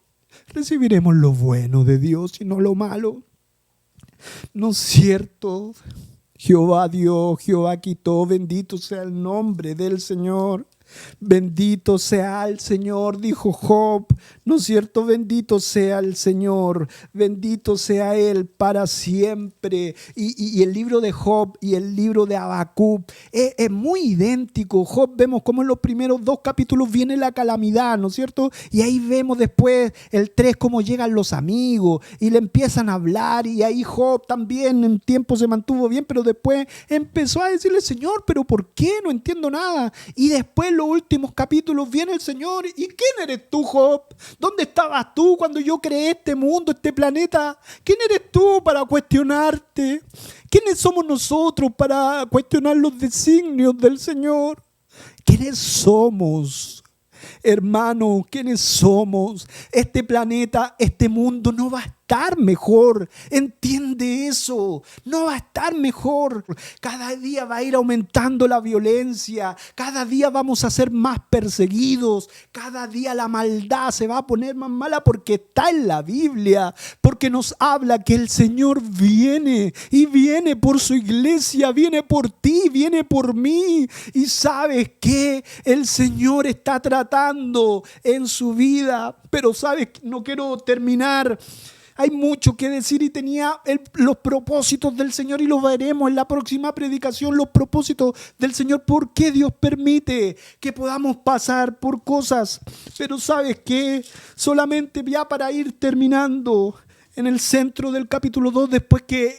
Recibiremos lo bueno de Dios y no lo malo. ¿No es cierto? Jehová dio, Jehová quitó, bendito sea el nombre del Señor. Bendito sea el Señor, dijo Job, ¿no es cierto? Bendito sea el Señor, bendito sea Él para siempre. Y el libro de Job y el libro de Habacuc es muy idéntico. Job, vemos como en los primeros 2 capítulos viene la calamidad, ¿no es cierto? Y ahí vemos después el 3 cómo llegan los amigos y le empiezan a hablar, y ahí Job también en tiempo se mantuvo bien, pero después empezó a decirle: Señor, ¿pero por qué? No entiendo nada. Y después los últimos capítulos viene el Señor: ¿y quién eres tú, Job? ¿Dónde estabas tú cuando yo creé este mundo, este planeta? ¿Quién eres tú para cuestionarte? ¿Quiénes somos nosotros para cuestionar los designios del Señor? ¿Quiénes somos? Hermano, ¿quiénes somos? Este planeta, este mundo no va a estar mejor. Entiende eso. No va a estar mejor. Cada día va a ir aumentando la violencia. Cada día vamos a ser más perseguidos. Cada día la maldad se va a poner más mala, porque está en la Biblia. Porque nos habla que el Señor viene, y viene por su iglesia, viene por ti, viene por mí. Y ¿sabes qué? El Señor está tratando en su vida. Pero ¿sabes? No quiero terminar. Hay mucho que decir, y tenía los propósitos del Señor, y lo veremos en la próxima predicación, los propósitos del Señor. ¿Por qué Dios permite que podamos pasar por cosas? Pero ¿sabes qué? Solamente ya para ir terminando, en el centro del capítulo 2, después que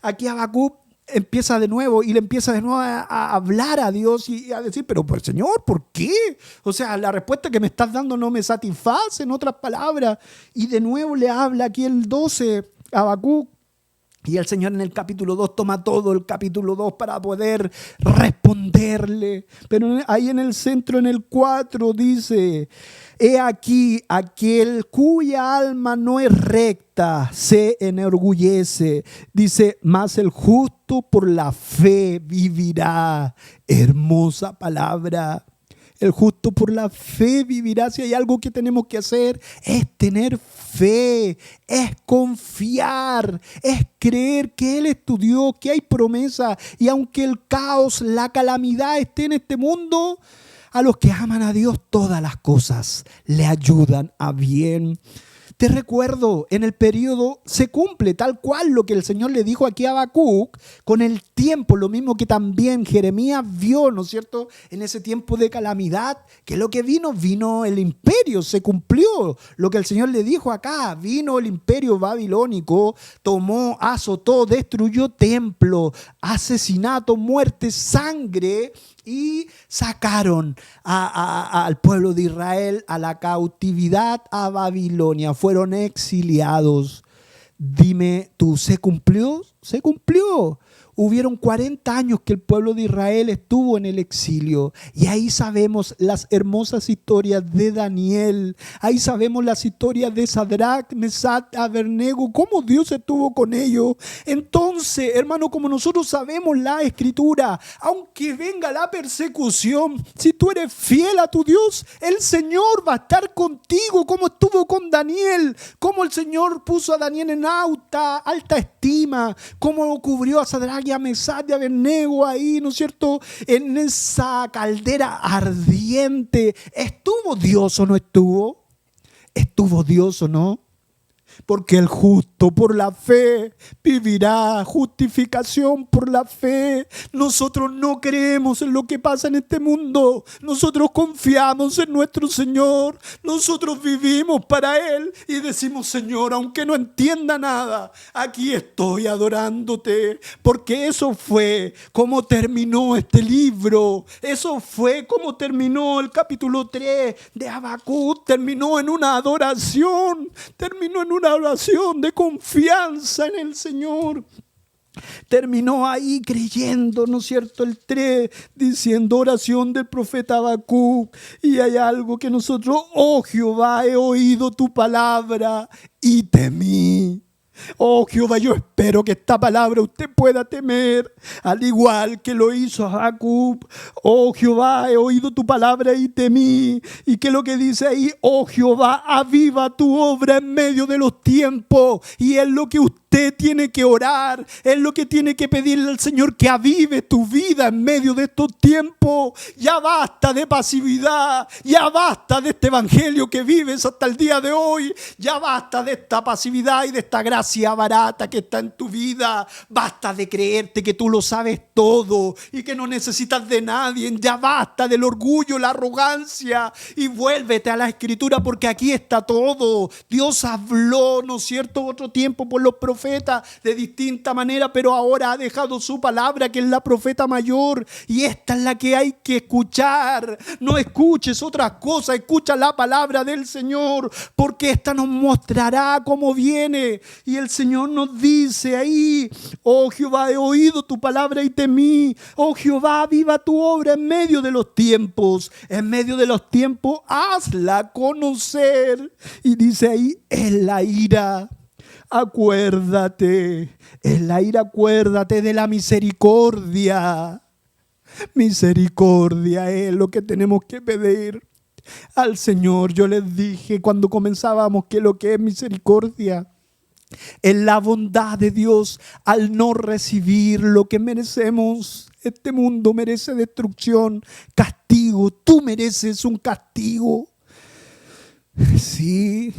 aquí Habacuc empieza de nuevo y le empieza de nuevo a hablar a Dios y a decir, pero pues Señor, ¿por qué? O sea, la respuesta que me estás dando no me satisface, en otras palabras. Y de nuevo le habla aquí el 12 a Habacuc. Y el Señor en el capítulo 2 toma todo el capítulo 2 para poder responderle. Pero ahí en el centro, en el 4, dice: he aquí aquel cuya alma no es recta se enorgullece. Dice: mas el justo por la fe vivirá. Hermosa palabra. El justo por la fe vivirá. Si hay algo que tenemos que hacer, es tener fe, es confiar, es creer que Él es tu Dios, que hay promesa. Y aunque el caos, la calamidad esté en este mundo, a los que aman a Dios todas las cosas le ayudan a bien. Te recuerdo, en el periodo se cumple tal cual lo que el Señor le dijo aquí a Habacuc con el tiempo, lo mismo que también Jeremías vio, ¿no es cierto?, en ese tiempo de calamidad, que lo que vino el imperio, se cumplió lo que el Señor le dijo acá, vino el imperio babilónico, tomó, azotó, destruyó templo, asesinato, muerte, sangre, y sacaron al pueblo de Israel a la cautividad a Babilonia. Fueron exiliados. Dime tú, ¿se cumplió? Se cumplió. Hubieron 40 años que el pueblo de Israel estuvo en el exilio. Y ahí sabemos las hermosas historias de Daniel. Ahí sabemos las historias de Sadrach, Mesach, Abednego, cómo Dios estuvo con ellos. Entonces, hermano, como nosotros sabemos la Escritura, aunque venga la persecución, si tú eres fiel a tu Dios, el Señor va a estar contigo, como estuvo con Daniel, como el Señor puso a Daniel en alta estima, como cubrió a Sadrach y a Mesach y a Abednego ahí, ¿no es cierto?, en esa caldera ardiente. ¿Estuvo Dios o no estuvo? ¿Estuvo Dios o no? Porque el justo por la fe vivirá. Justificación por la fe. Nosotros no creemos en lo que pasa en este mundo. Nosotros confiamos en nuestro Señor. Nosotros vivimos para Él y decimos: Señor, aunque no entienda nada, aquí estoy adorándote. Porque eso fue como terminó este libro. Eso fue como terminó el capítulo 3 de Habacuc. Terminó en una adoración. Terminó en una oración de confianza en el Señor. Terminó ahí creyendo, ¿no es cierto?, el 3, diciendo oración del profeta Habacuc. Y hay algo que nosotros: oh Jehová, he oído tu palabra y temí. Oh Jehová, yo espero que esta palabra usted pueda temer, al igual que lo hizo Habacuc. Oh Jehová, he oído tu palabra y temí. ¿Y qué es lo que dice ahí? Oh Jehová, aviva tu obra en medio de los tiempos. Y es lo que usted tiene que orar, es lo que tiene que pedirle al Señor, que avive tu vida en medio de estos tiempos. Ya basta de pasividad, ya basta de este evangelio que vives hasta el día de hoy, ya basta de esta pasividad y de esta gracia barata que está en tu vida. Basta de creerte que tú lo sabes todo y que no necesitas de nadie. Ya basta del orgullo, la arrogancia, y vuélvete a la Escritura, porque aquí está todo. Dios habló, ¿no es cierto?, otro tiempo por los profetas de distinta manera, pero ahora ha dejado su palabra, que es la profeta mayor, y esta es la que hay que escuchar. No escuches otras cosas, escucha la palabra del Señor, porque esta nos mostrará cómo viene. Y el Señor nos dice ahí: oh Jehová, he oído tu palabra y temí. Oh Jehová, viva tu obra en medio de los tiempos. En medio de los tiempos hazla conocer. Y dice ahí: en la ira acuérdate, en la ira acuérdate de la misericordia. Misericordia es lo que tenemos que pedir al Señor. Yo les dije cuando comenzábamos que lo que es misericordia es la bondad de Dios al no recibir lo que merecemos. Este mundo merece destrucción, castigo. Tú mereces un castigo. Sí,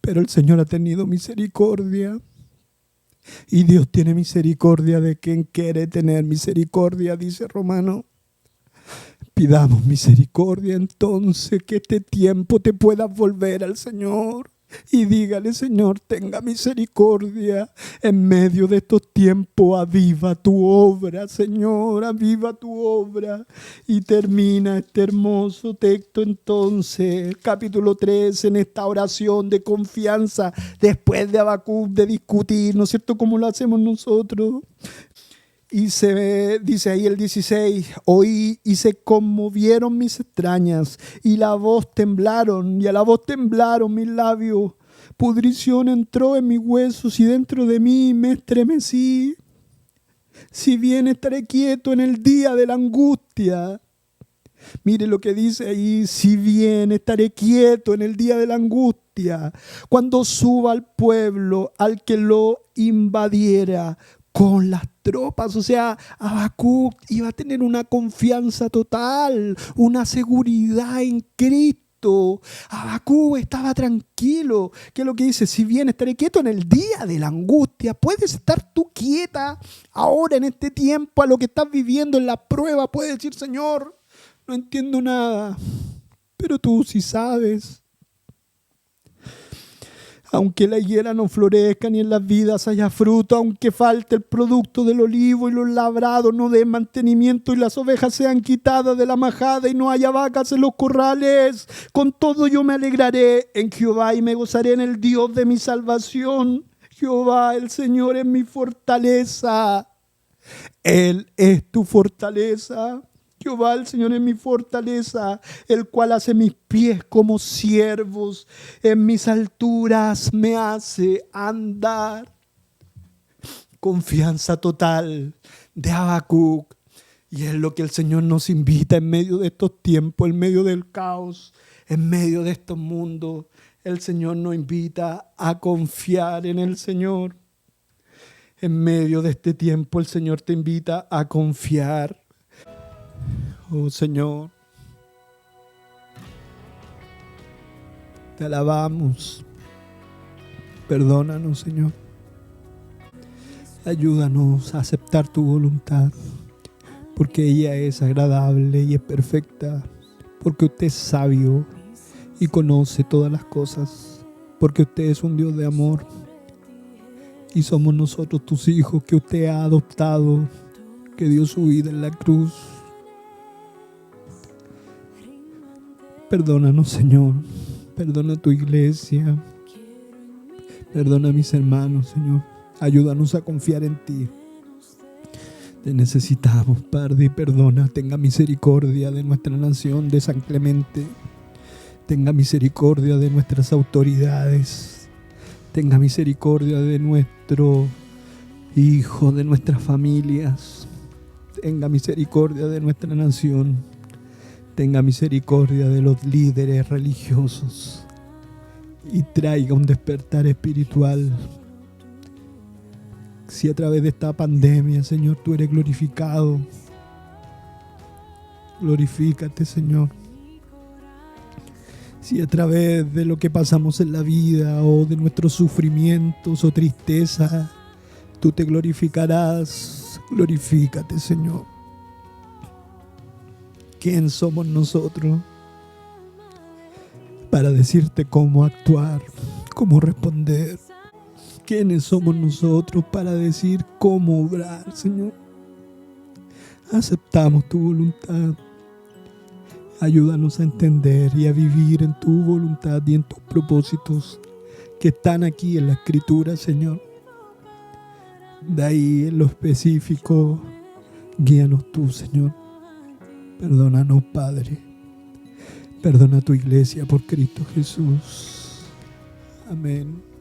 pero el Señor ha tenido misericordia. Y Dios tiene misericordia de quien quiere tener misericordia, dice Romano. Pidamos misericordia entonces, que este tiempo te puedas volver al Señor. Y dígale, Señor, tenga misericordia en medio de estos tiempos. Aviva tu obra, Señor, aviva tu obra. Y termina este hermoso texto entonces, capítulo 3, en esta oración de confianza, después de Habacuc, de discutir, ¿no es cierto?, como lo hacemos nosotros. Y dice ahí el 16, oí y se conmovieron mis extrañas, y la voz temblaron, y a la voz temblaron mis labios. Pudrición entró en mis huesos, y dentro de mí me estremecí. Si bien estaré quieto en el día de la angustia. Mire lo que dice ahí, si bien estaré quieto en el día de la angustia, cuando suba al pueblo, al que lo invadiera con las tropas. O sea, Habacuc iba a tener una confianza total, una seguridad en Cristo. Habacuc estaba tranquilo. ¿Qué es lo que dice? Si bien estaré quieto en el día de la angustia, puedes estar tú quieta ahora en este tiempo, a lo que estás viviendo en la prueba. Puedes decir, Señor, no entiendo nada, pero tú sí sabes. Aunque la higuera no florezca ni en las vidas haya fruto, aunque falte el producto del olivo y los labrados no den mantenimiento y las ovejas sean quitadas de la majada y no haya vacas en los corrales, con todo yo me alegraré en Jehová y me gozaré en el Dios de mi salvación. Jehová, el Señor, es mi fortaleza. Él es tu fortaleza. Jehová, el Señor, es mi fortaleza, el cual hace mis pies como ciervos, en mis alturas me hace andar. Confianza total de Habacuc. Y es lo que el Señor nos invita en medio de estos tiempos, en medio del caos, en medio de estos mundos. El Señor nos invita a confiar en el Señor. En medio de este tiempo el Señor te invita a confiar. Oh Señor, te alabamos. Perdónanos, Señor. Ayúdanos a aceptar tu voluntad, porque ella es agradable y es perfecta, porque usted es sabio y conoce todas las cosas, porque usted es un Dios de amor y somos nosotros tus hijos que usted ha adoptado, que dio su vida en la cruz. Perdónanos, Señor. Perdona a tu iglesia. Perdona a mis hermanos, Señor. Ayúdanos a confiar en ti. Te necesitamos, Padre, y perdona. Tenga misericordia de nuestra nación de San Clemente. Tenga misericordia de nuestras autoridades. Tenga misericordia de nuestro hijo, de nuestras familias. Tenga misericordia de nuestra nación. Tenga misericordia de los líderes religiosos y traiga un despertar espiritual. Si a través de esta pandemia, Señor, tú eres glorificado, glorifícate, Señor. Si a través de lo que pasamos en la vida o de nuestros sufrimientos o tristeza, tú te glorificarás, glorifícate, Señor. ¿Quién somos nosotros para decirte cómo actuar, cómo responder? ¿Quiénes somos nosotros para decir cómo obrar, Señor? Aceptamos tu voluntad. Ayúdanos a entender y a vivir en tu voluntad y en tus propósitos que están aquí en la Escritura, Señor. De ahí en lo específico, guíanos tú, Señor. Perdónanos, Padre. Perdona a tu iglesia por Cristo Jesús. Amén.